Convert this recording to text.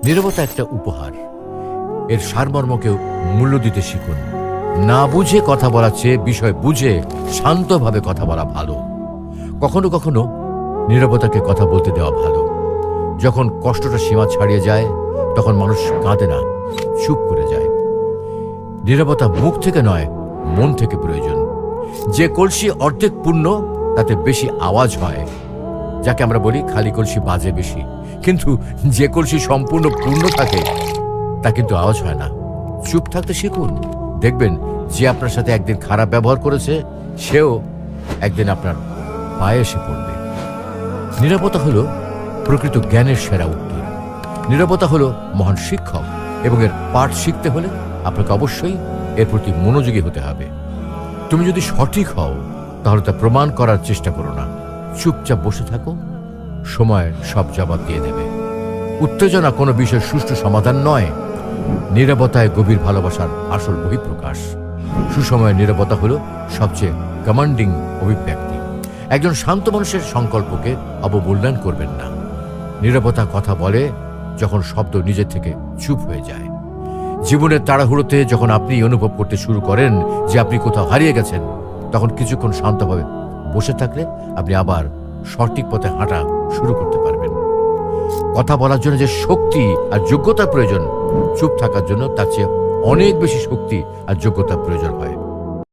নীরবতা একটা উপহার। এর সারমর্মকেও মূল্য দিতে শিখুন। না বুঝে কথা বলার চেয়ে বিষয় বুঝে শান্তভাবে কথা বলা ভালো। কখনো কখনো নীরবতাকে কথা বলতে দেওয়া ভালো। যখন কষ্টটা সীমা ছাড়িয়ে যায় তখন মানুষ কাঁদে না, চুপ করে যায়। নীরবতা মুখ থেকে নয়, মন থেকে প্রয়োজন। যে কলসি অর্ধেক পূর্ণ তাতে বেশি আওয়াজ হয়। যাকে আমরা বলি খালি কলসি বাজে বেশি, কিন্তু যে কলসি সম্পূর্ণ পূর্ণ থাকে তা কিন্তু আওয়াজ হয় না। চুপ থাকতে শিখুন। দেখবেন যে আপনার সাথে একদিন খারাপ ব্যবহার করেছে সেও একদিন আপনার পায়ে এসে পড়বে। নীরবতা হলো প্রকৃত জ্ঞানের সেরা উত্তর। নীরবতা হলো মহান শিক্ষক, এবং এর পাঠ শিখতে হলে আপনাকে অবশ্যই এর প্রতি মনোযোগী হতে হবে। তুমি যদি সঠিক হও তাহলে তা প্রমাণ করার চেষ্টা করো না। চুপচাপ বসে থাকো, সময় সব জবাব দিয়ে দেবে। উত্তেজনা কোনো বিষয়ের সুষ্ঠু সমাধান নয়। নীরবতায় গভীর ভালোবাসার আসল বহিঃপ্রকাশ। সুসময়ের নীরবতা হলো সবচেয়ে কমান্ডিং অভিব্যক্তি। একজন শান্ত মানুষের সংকল্পকে অবমূল্যায়ন করবেন না। নীরবতা কথা বলে যখন শব্দ নিজে থেকে চুপ হয়ে যায়। জীবনের তাড়াহুড়োতে যখন আপনি অনুভব করতে শুরু করেন যে আপনি কোথাও হারিয়ে গেছেন, তখন কিছুক্ষণ শান্তভাবে বসে থাকলে আপনি আবার সঠিক পথে হাঁটা শুরু করতে পারবেন। কথা বলার জন্য যে শক্তি আর যোগ্যতার প্রয়োজন, চুপ থাকার জন্য তার চেয়ে অনেক বেশি শক্তি আর যোগ্যতার প্রয়োজন হয়।